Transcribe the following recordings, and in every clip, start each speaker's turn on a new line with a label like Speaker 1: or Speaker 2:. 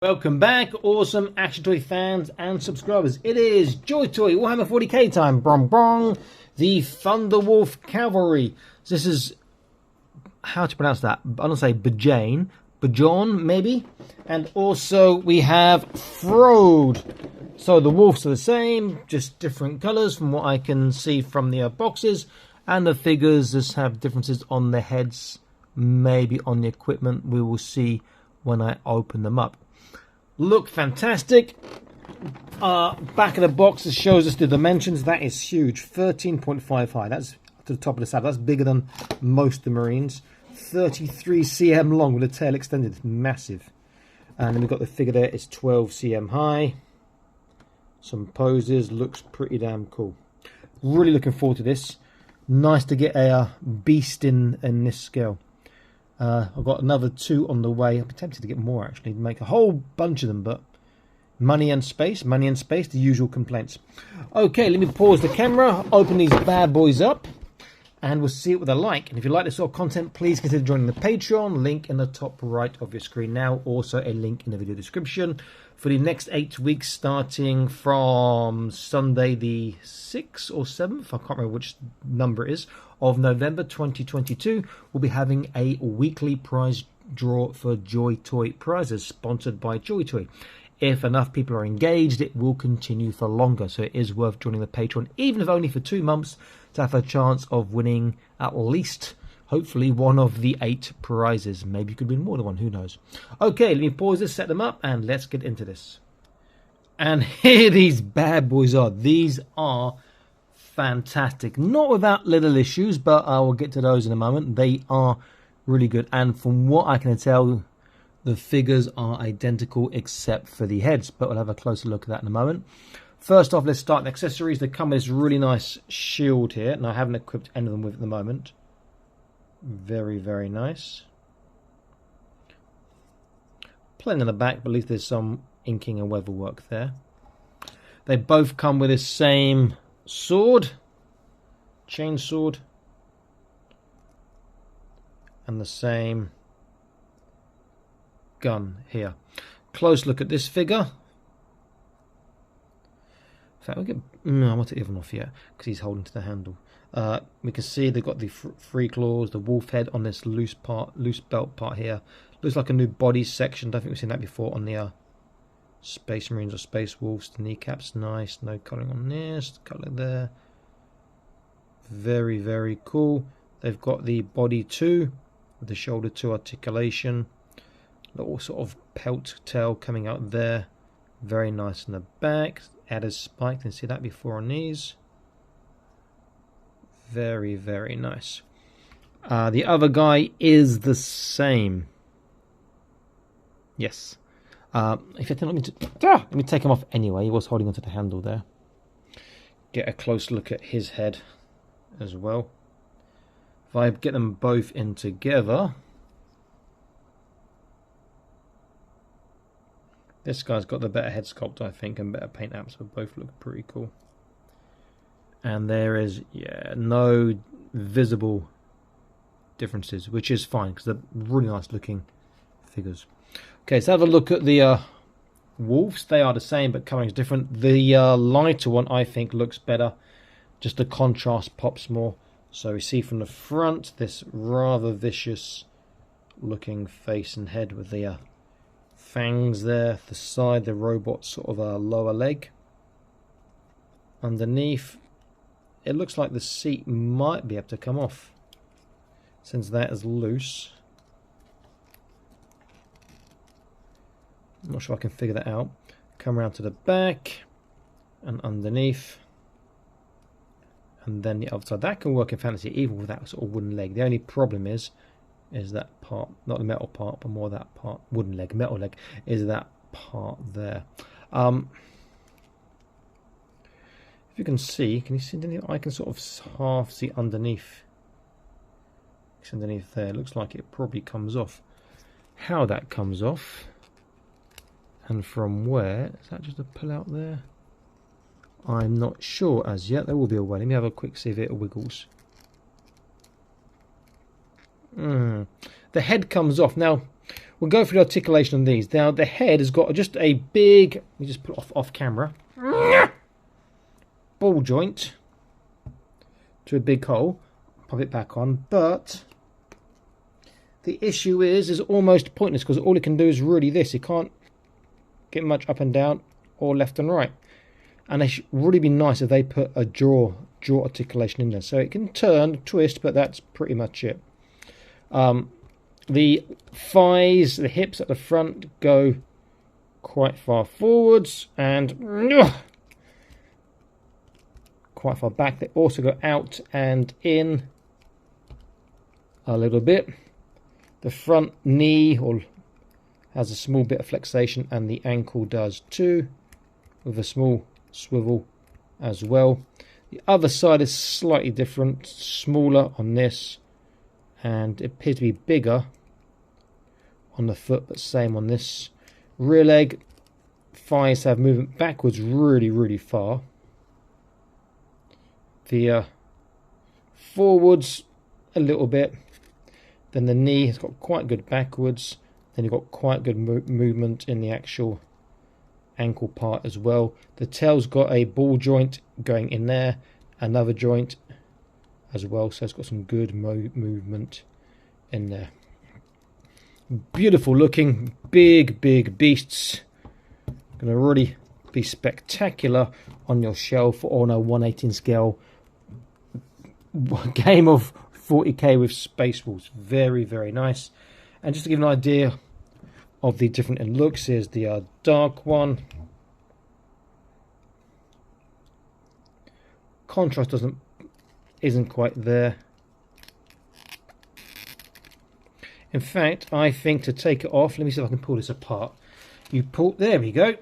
Speaker 1: Welcome back, awesome action toy fans and subscribers. It is JoyToy Warhammer 40k time. Brong brong, the Thunderwolf cavalry. So this is how to pronounce that. I don't say Bajon maybe. And also we have Frode. So the wolves are the same, just different colours from what I can see from the boxes. And the figures just have differences on the heads, maybe on the equipment. We will see when I open them up. Look fantastic. Back of the box shows us the dimensions. That is huge. 13.5 high. That's to the top of the saddle. That's bigger than most of the Marines. 33 cm long with the tail extended. Massive. And then we've got the figure there. It's 12 cm high. Some poses. Looks pretty damn cool. Really looking forward to this. Nice to get a beast in this scale. I've got another 2 on the way. I'm tempted to get more actually, to make a whole bunch of them, but money and space, the usual complaints. Okay, let me pause the camera, open these bad boys up, and we'll see what they're like. And if you like this sort of content, please consider joining the Patreon, link in the top right of your screen now, also a link in the video description. For the next 8 weeks, starting from Sunday the 6th or 7th, I can't remember which number it is, of November 2022, we'll be having a weekly prize draw for JoyToy prizes, sponsored by JoyToy. If enough people are engaged, it will continue for longer, so it is worth joining the Patreon, even if only for 2 months, to have a chance of winning at least, hopefully, one of the 8 prizes. Maybe you could win more than one, who knows. Okay, let me pause this, set them up, and let's get into this. And here these bad boys are. These are fantastic. Not without little issues, but I will get to those in a moment. They are really good, and from what I can tell, the figures are identical except for the heads, but we'll have a closer look at that in a moment. First off, let's start with accessories. They come with this really nice shield here, and I haven't equipped any of them with at the moment. Very, very nice. Plain in the back, but at least there's some inking and weather work there. They both come with this same sword, chain sword, and the same gun here. Close look at this figure. In fact, we'll get, I want to even off yet because he's holding to the handle. We can see they've got the free claws, the wolf head on this loose belt part here. Looks like a new body section. Don't think we've seen that before on the Space Marines or Space Wolves. The kneecaps, nice. No colouring on this. Colour there. Very, very cool. They've got the body too, with the shoulder to articulation. Little sort of pelt tail coming out there. Very nice in the back. Added spike. Didn't see that before on these. Very, very nice. The other guy is the same. Yes. If you let me take him off anyway. He was holding onto the handle there. Get a close look at his head as well. If I get them both in together, this guy's got the better head sculpt, I think, and better paint apps, so both look pretty cool. And there is, yeah, no visible differences, which is fine because they're really nice looking figures. Okay, so have a look at the wolves. They are the same, but coloring is different. The lighter one, I think, looks better. Just the contrast pops more. So we see from the front this rather vicious looking face and head with the fangs there. The side, the robot's sort of a lower leg. Underneath, it looks like the seat might be able to come off, since that is loose. I'm not sure I can figure that out. Come around to the back and underneath, and then the other side. That can work in fantasy even with that sort of wooden leg. The only problem is that part, not the metal part, but more that part, wooden leg, metal leg, is that part there. If you can see, can you see anything? I can sort of half see underneath. It's underneath there. It looks like it probably comes off. How that comes off and from where, is that just a pull out there? I'm not sure as yet. There will be a way. Let me have a quick see if it wiggles. The head comes off. Now, we'll go through the articulation on these. Now the head has got just a big, let me just put it off camera, ball joint to a big hole. Pop it back on, but the issue is almost pointless because all it can do is really this. It can't get much up and down or left and right. And it should really be nice if they put a jaw articulation in there, so it can turn, twist, but that's pretty much it. The thighs, the hips at the front go quite far forwards and quite far back. They also go out and in a little bit. The front knee has a small bit of flexation, and the ankle does too, with a small swivel as well. The other side is slightly different, smaller on this, and it appears to be bigger on the foot, but same on this. Rear leg, thighs have movement backwards really far. The forwards a little bit. Then the knee has got quite good backwards. Then you've got quite good movement in the actual ankle part as well. The tail's got a ball joint going in there, another joint as well, so it's got some good movement in there. Beautiful looking, big beasts. Going to really be spectacular on your shelf on a 1/18 scale game of 40k with Space Wolves. Very nice. And just to give an idea of the different looks, here's the dark one. Contrast isn't quite there. In fact, I think to take it off, let me see if I can pull this apart. There we go.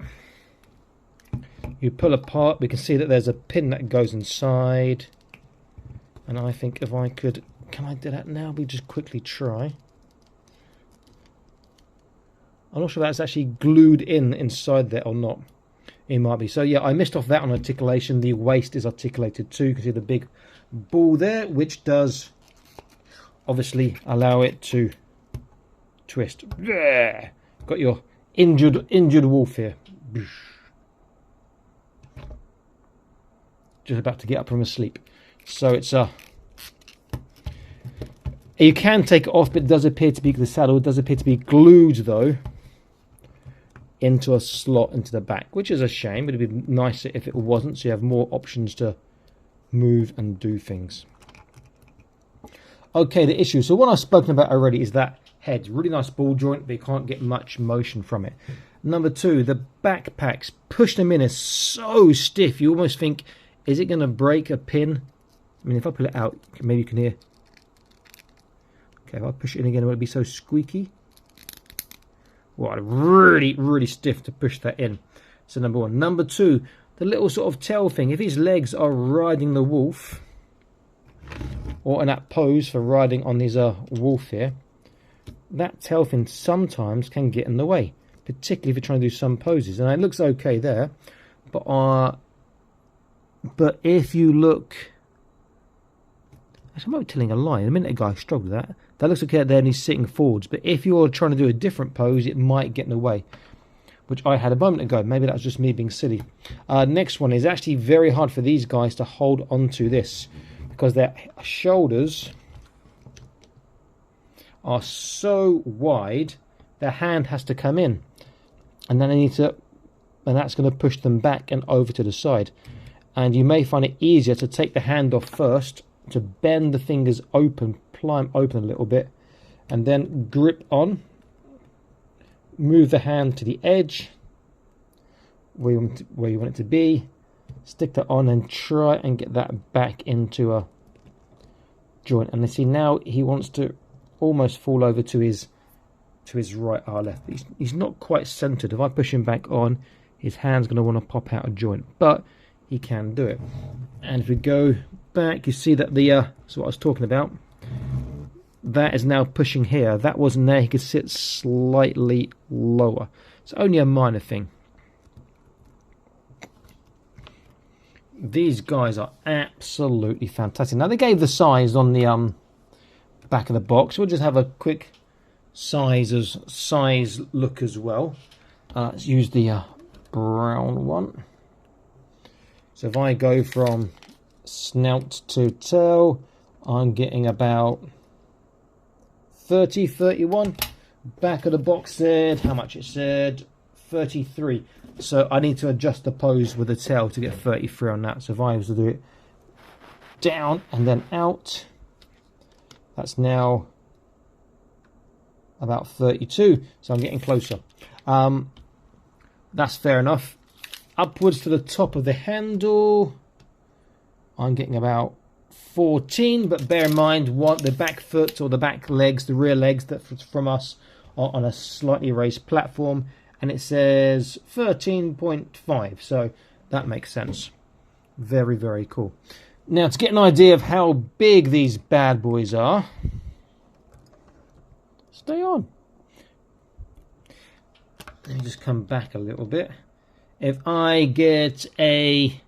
Speaker 1: You pull apart, we can see that there's a pin that goes inside. And I think if I could, can I do that now? We just quickly try. I'm not sure that's actually glued inside there or not. It might be. So yeah, I missed off that on articulation. The waist is articulated too. You can see the big ball there, which does obviously allow it to twist. There. Got your injured wolf here. Just about to get up from asleep. So it's you can take it off, but it does appear to be, the saddle does appear to be glued though into a slot into the back, which is a shame. It'd be nicer if it wasn't, so you have more options to move and do things. Okay, the issue. So what I've spoken about already is that head. Really nice ball joint, but you can't get much motion from it. Number two, the backpacks. Push them in is so stiff. You almost think, is it going to break a pin? I mean, if I pull it out, maybe you can hear. Okay, if I push it in again, will it be so squeaky? Well, really stiff to push that in. So number one. Number two, the little sort of tail thing. If his legs are riding the wolf, or in that pose for riding on his wolf here, that tail fin sometimes can get in the way, particularly if you're trying to do some poses. And it looks okay there, but if you look, actually, I might be telling a lie. A minute ago I struggled with that. That looks okay there, and he's sitting forwards. But if you're trying to do a different pose, it might get in the way, which I had a moment ago. Maybe that was just me being silly. Next one is actually very hard for these guys to hold onto this, because their shoulders are so wide, their hand has to come in, and then they need to, and that's going to push them back and over to the side. And you may find it easier to take the hand off first, to bend the fingers open, ply them open a little bit, and then grip on, move the hand to the edge where you want it to be, stick that on, and try and get that back into a joint. And you see now he wants to almost fall over to his right or left. He's not quite centered. If I push him back on, his hand's going to want to pop out of joint, but he can do it. And if we go back, you see that so what I was talking about, that is now pushing here. That wasn't there. He could sit slightly lower. It's only a minor thing. These guys are absolutely fantastic. Now they gave the size on the back of the box. We'll just have a quick size look as well. Let's use the brown one. So if I go from snout to tail, I'm getting about 30, 31. Back of the box said, how much it said? 33. So I need to adjust the pose with the tail to get 33 on that. So if I was to do it down and then out, that's now about 32. So I'm getting closer. That's fair enough. Upwards to the top of the handle, I'm getting about 14, but bear in mind what the back foot or the back legs, the rear legs that from us are on a slightly raised platform, and it says 13.5, so that makes sense. Very, very cool. Now, to get an idea of how big these bad boys are, stay on. Let me just come back a little bit. If I get I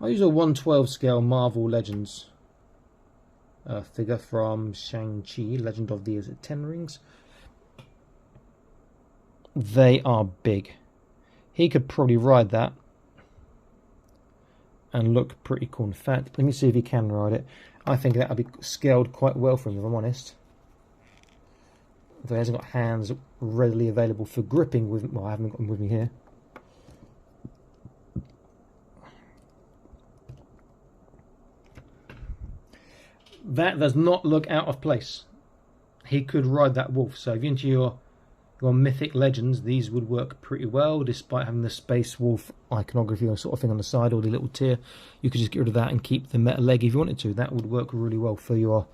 Speaker 1: use a 1/12 scale Marvel Legends figure from Shang-Chi, Legend of the, is it 10 Rings? They are big. He could probably ride that and look pretty cool. In fact, let me see if he can ride it. I think that would be scaled quite well for him, if I'm honest. Though he hasn't got hands readily available for gripping with, well, I haven't got them with me here. That does not look out of place. He could ride that wolf. So if you're into your mythic legends, these would work pretty well, despite having the Space Wolf iconography or sort of thing on the side, or the little tier. You could just get rid of that and keep the metal leg if you wanted to. That would work really well for your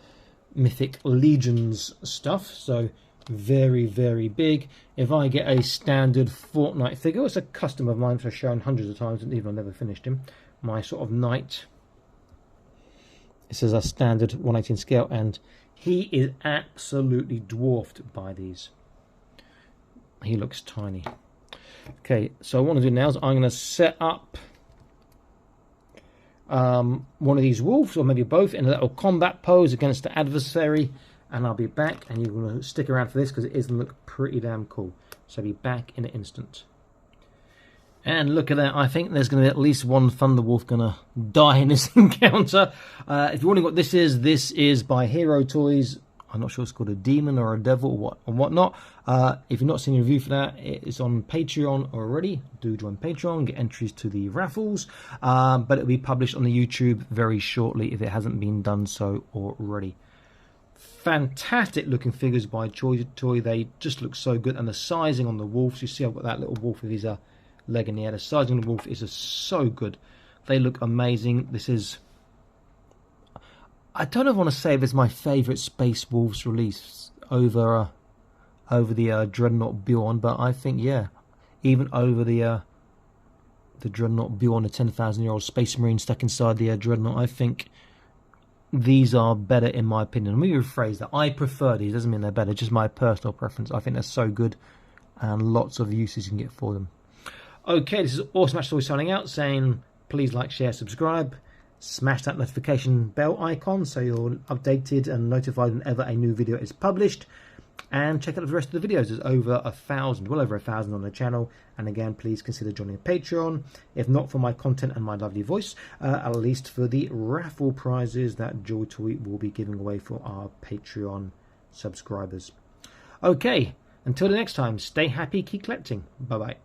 Speaker 1: mythic legions stuff. So very, very big. If I get a standard Fortnite figure, it's a custom of mine, which I've shown hundreds of times, and even I've never finished him. My sort of knight. This is a standard 1/18 scale, and he is absolutely dwarfed by these. He looks tiny. Okay, so what I'm going to do now is I'm going to set up one of these wolves, or maybe both, in a little combat pose against the adversary, and I'll be back, and you're going to stick around for this because it is going to look pretty damn cool. So I'll be back in an instant. And look at that, I think there's going to be at least one Thunderwolf going to die in this encounter. If you're wondering what this is by Hero Toys. I'm not sure it's called a demon or a devil or whatnot. If you've not seen a review for that, it's on Patreon already. Do join Patreon, get entries to the raffles. But it'll be published on the YouTube very shortly if it hasn't been done so already. Fantastic looking figures by JoyToy. They just look so good. And the sizing on the wolves, you see I've got that little wolf with his leg in the air. The sizing on the wolf is so good. They look amazing. This is, I don't know if I want to say if it's my favourite Space Wolves release over the Dreadnought Bjorn, but I think, yeah, even over the Dreadnought Bjorn, the 10,000-year-old Space Marine stuck inside the Dreadnought, I think these are better in my opinion. Let me rephrase that. I prefer these. Doesn't mean they're better. Just my personal preference. I think they're so good, and lots of uses you can get for them. Okay, this is Awesome Ash Toys signing out, saying please like, share, subscribe. Smash that notification bell icon so you're updated and notified whenever a new video is published. And check out the rest of the videos. There's over 1,000, well over 1,000 on the channel. And again, please consider joining Patreon. If not for my content and my lovely voice, at least for the raffle prizes that JoyToy will be giving away for our Patreon subscribers. Okay, until the next time, stay happy, keep collecting. Bye-bye.